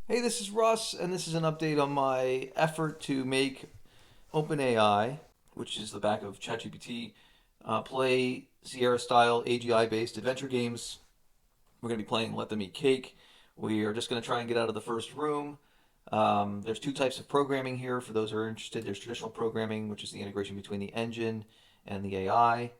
Hey, this is Russ, and this is an update on my effort to make OpenAI, which is the back of Chat GPT, play Sierra-style AGI-based adventure games. We're going to be playing Let Them Eat Cake. We are just going to try and get out of the first room. There's two types of programming here for those who are interested. There's traditional programming, which is the integration between the engine and the AI.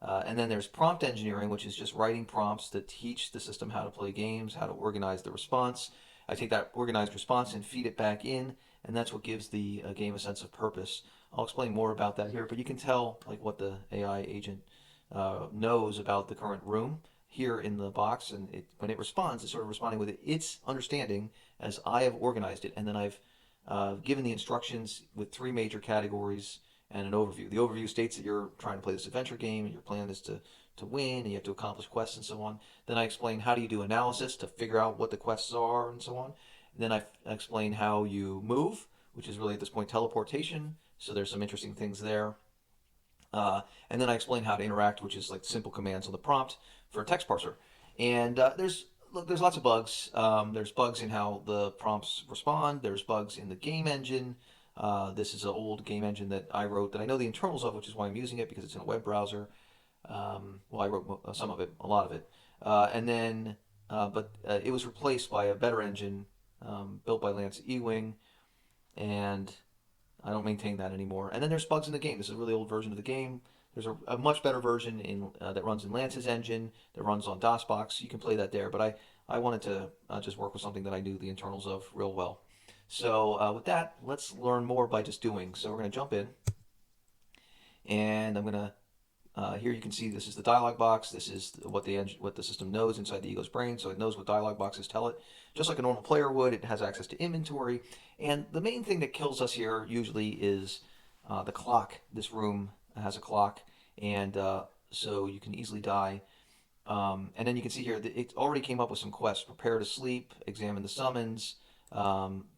And then there's prompt engineering, which is just writing prompts that teach the system how to play games, how to organize the response. I take that organized response and feed it back in, and that's what gives the game a sense of purpose. I'll explain more about that here, but you can tell like what the AI agent knows about the current room here in the box, and when it responds, it's sort of responding with its understanding as I have organized it, and then I've given the instructions with three major categories and an overview. The overview states that you're trying to play this adventure game and your plan is to win and you have to accomplish quests and so on. Then I explain how do you do analysis to figure out what the quests are and so on. And then I explain how you move, which is really at this point teleportation. So there's some interesting things there. And then I explain how to interact, which is like simple commands on the prompt for a text parser. And there's lots of bugs. There's bugs in how the prompts respond. There's bugs in the game engine. This is an old game engine that I wrote that I know the internals of, which is why I'm using it because it's in a web browser. Well, I wrote some of it, a lot of it, but it was replaced by a better engine built by Lance Ewing, and I don't maintain that anymore. And then there's bugs in the game. This is a really old version of the game. There's a much better version in that runs in Lance's engine that runs on DOSBox. You can play that there, but I wanted to just work with something that I knew the internals of real well. So with that, let's learn more by just doing. So we're going to jump in, and I'm going to here you can see this is the dialog box. This is what the system knows inside the ego's brain, so it knows what dialog boxes tell it. Just like a normal player would, it has access to inventory. And the main thing that kills us here usually is the clock. This room has a clock, and so you can easily die. And then you can see here that it already came up with some quests. Prepare to sleep, examine the summons.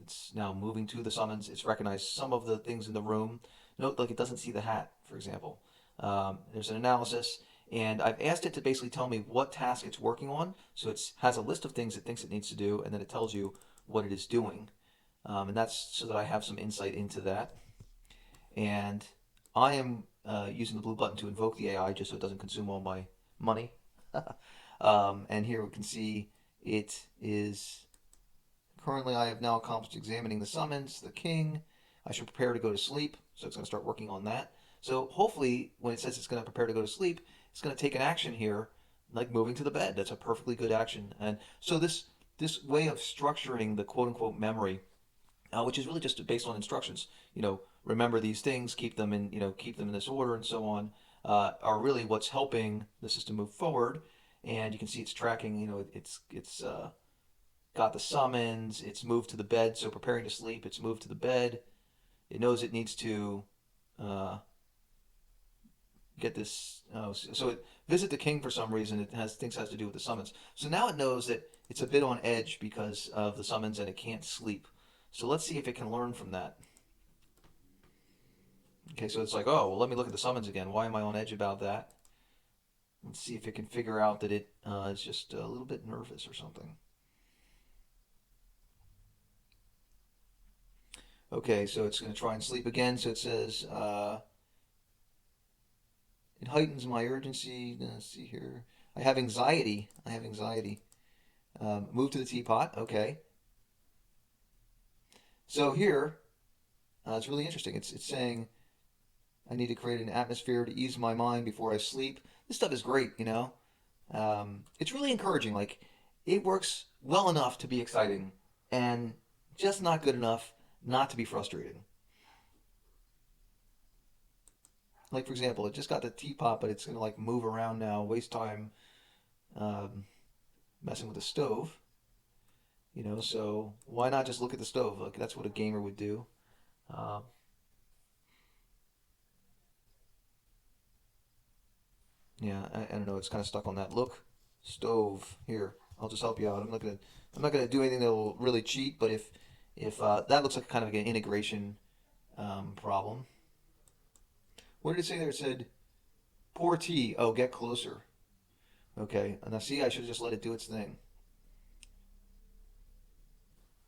It's now moving to the summons. It's recognized some of the things in the room. Note, like it doesn't see the hat, for example. There's an analysis, and I've asked it to basically tell me what task it's working on. So it has a list of things it thinks it needs to do, and then it tells you what it is doing. And that's so that I have some insight into that. And I am using the blue button to invoke the AI just so it doesn't consume all my money. And here we can see it is currently I have now accomplished examining the summons, the king. I should prepare to go to sleep, so it's going to start working on that. So hopefully, when it says it's going to prepare to go to sleep, it's going to take an action here, like moving to the bed. That's a perfectly good action. And so this way of structuring the quote unquote memory, which is really just based on instructions, remember these things, keep them in keep them in this order, and so on, are really what's helping the system move forward. And you can see it's tracking. It's got the summons. It's moved to the bed. So preparing to sleep, it's moved to the bed. It knows it needs to uh, get this. So it visit the king for some reason. It has to do with the summons. So now it knows that it's a bit on edge because of the summons and it can't sleep. So let's see if it can learn from that. Okay, so it's like, oh, well, let me look at the summons again. Why am I on edge about that? Let's see if it can figure out that it is just a little bit nervous or something. Okay, so it's going to try and sleep again. So it says, it heightens my urgency. Let's see here. I have anxiety. I have anxiety. Move to the teapot. Okay. So here, it's really interesting. It's saying I need to create an atmosphere to ease my mind before I sleep. This stuff is great. It's really encouraging. Like, it works well enough to be exciting and just not good enough not to be frustrating. Like, for example, it just got the teapot, but it's going to, like, move around now, waste time um, messing with the stove. So why not just look at the stove? Like, that's what a gamer would do. Um, yeah, I don't know. It's kind of stuck on that. Look, stove. Here, I'll just help you out. I'm not gonna do anything that will really cheat. But if that looks like kind of an integration problem. What did it say there? It said pour tea. Oh, get closer. Okay. Now see, I should have just let it do its thing.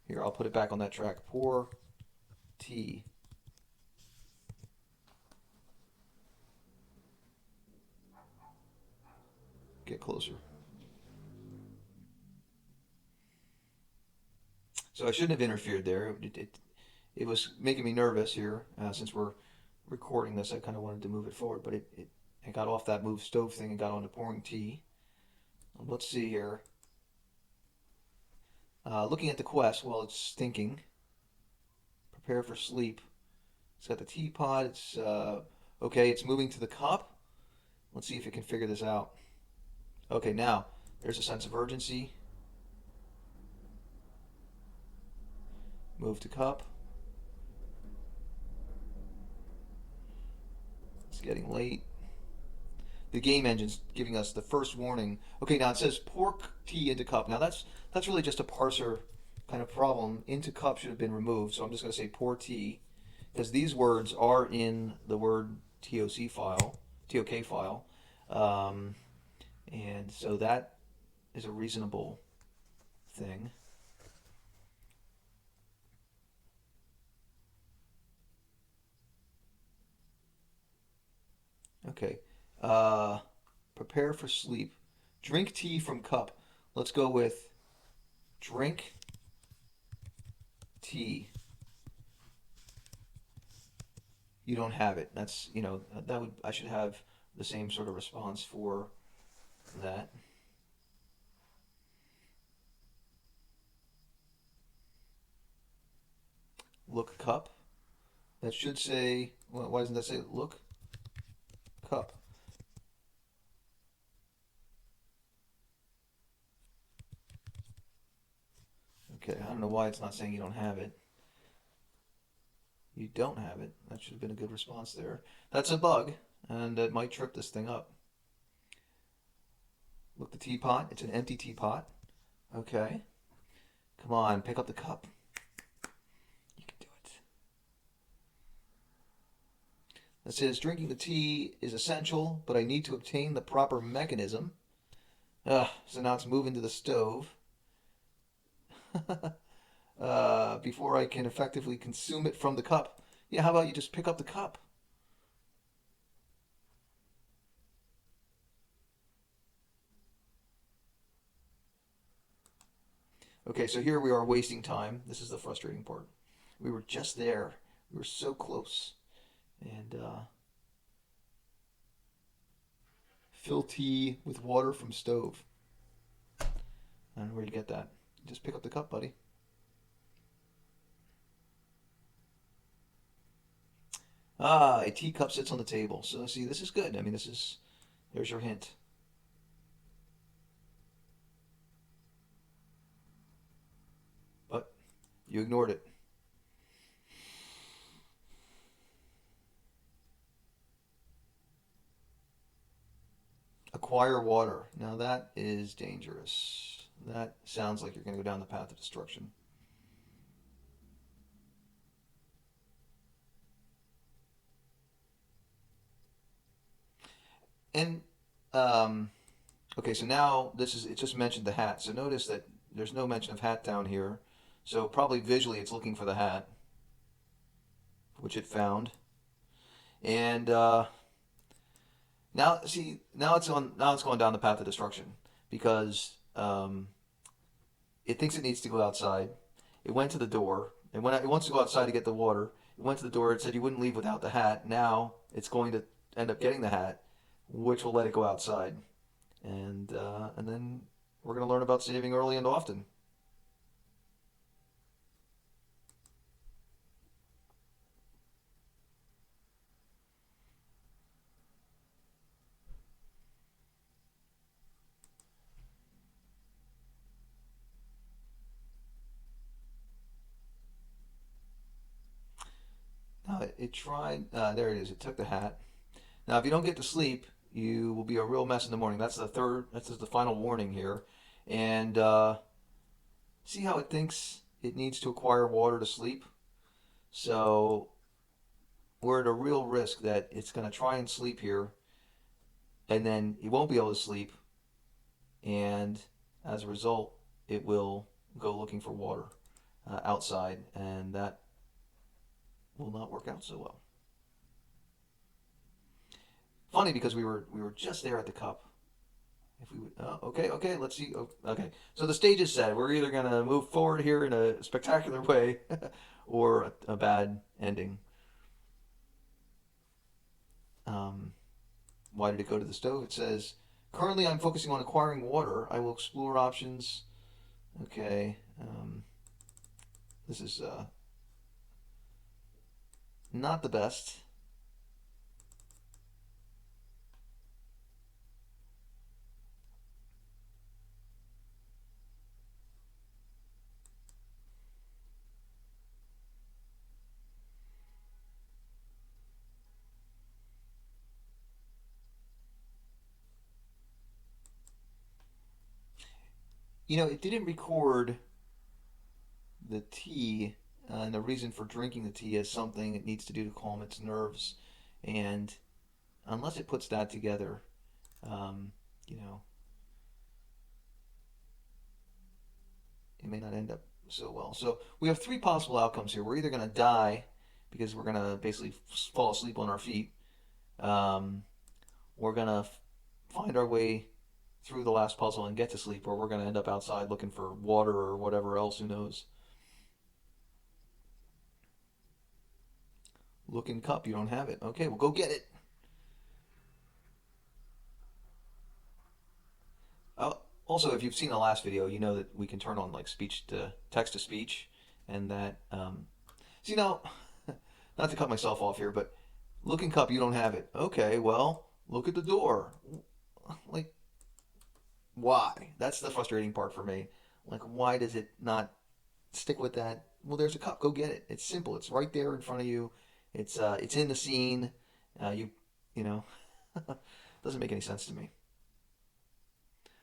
Here, I'll put it back on that track. Pour tea. Get closer. So I shouldn't have interfered there. It was making me nervous here since we're recording this. I kind of wanted to move it forward, but it got off that move stove thing and got on to pouring tea. Let's see here. Looking at the quest while it's stinking. Prepare for sleep. It's got the teapot. It's okay. It's moving to the cup. Let's see if it can figure this out. Okay, now there's a sense of urgency. Move to cup. It's getting late. The game engine's giving us the first warning. Okay, now it says pour tea into cup. Now that's really just a parser kind of problem. Into cup should have been removed, so I'm just going to say pour tea because these words are in the word TOK file, and so that is a reasonable thing. Okay. Uh, Prepare for sleep. Drink tea from cup. Let's go with drink tea. You don't have it. That's, that would, I should have the same sort of response for that. Look cup. That should say, well, why doesn't that say look cup? Okay, I don't know why it's not saying you don't have it. You don't have it. That should have been a good response there. That's a bug, and it might trip this thing up. Look, the teapot. It's an empty teapot. Okay. Come on, pick up the cup. You can do it. It says drinking the tea is essential, but I need to obtain the proper mechanism. So now it's moving to the stove. Before I can effectively consume it from the cup. Yeah, how about you just pick up the cup? Okay, so here we are wasting time. This is the frustrating part. We were just there. We were so close. And fill tea with water from stove. I don't know where you get that. Just pick up the cup, buddy. A teacup sits on the table. So see, this is good. I mean, there's your hint. But you ignored it. Acquire water. Now that is dangerous. That sounds like you're going to go down the path of destruction. And um, okay, so now it just mentioned the hat. So notice that there's no mention of hat down here. So probably visually it's looking for the hat, which it found. And now it's going down the path of destruction because it thinks it needs to go outside. It went to the door, and when it wants to go outside to get the water, it went to the door. It said you wouldn't leave without the hat. Now it's going to end up getting the hat, which will let it go outside, and then we're going to learn about saving early and often. Now it tried. There it is. It took the hat. Now, if you don't get to sleep, you will be a real mess in the morning. That's the third. That's the final warning here, and see how it thinks it needs to acquire water to sleep. So we're at a real risk that it's going to try and sleep here, and then it won't be able to sleep, and as a result, it will go looking for water. outside, and that will not work out so well. Funny because we were just there at the cup. If we would, okay, let's see. Oh, okay, so the stage is set. We're either gonna move forward here in a spectacular way, or a bad ending. Um, why did it go to the stove? It says, currently I'm focusing on acquiring water. I will explore options. Okay, this is not the best. It didn't record the tea and the reason for drinking the tea as something it needs to do to calm its nerves. And unless it puts that together, um, you know, it may not end up so well. So we have three possible outcomes here. We're either going to die because we're going to basically fall asleep on our feet. Um, we're going to find our way through the last puzzle and get to sleep, or we're going to end up outside looking for water or whatever else. Who knows? Looking cup, you don't have it. Okay, well, go get it. Also, if you've seen the last video, you know that we can turn on like speech to text to speech, and that see now, not to cut myself off here, but looking cup, you don't have it. Okay, well, look at the door. Like, why? That's the frustrating part for me. Like, why does it not stick with that? Well, there's a cup. Go get it. It's simple. It's right there in front of you. It's in the scene. You you know doesn't make any sense to me.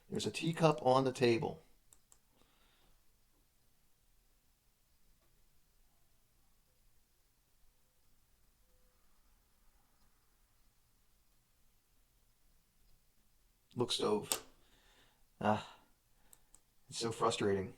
There's a teacup on the table. Look stove. Ah, it's so frustrating.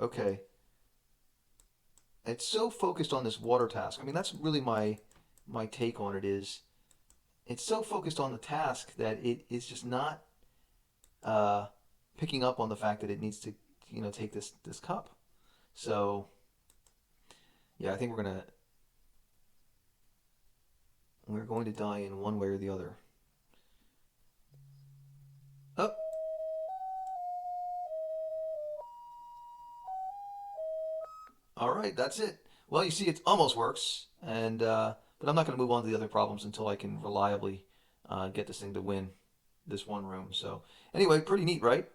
Okay, it's so focused on this water task. I mean, that's really my take on it is it's so focused on the task that it is just not uh, picking up on the fact that it needs to take this cup. So yeah, I think we're going to die in one way or the other. Oh, all right, that's it. Well, you see, it almost works, and but I'm not going to move on to the other problems until I can reliably get this thing to win this one room. So anyway, pretty neat, right?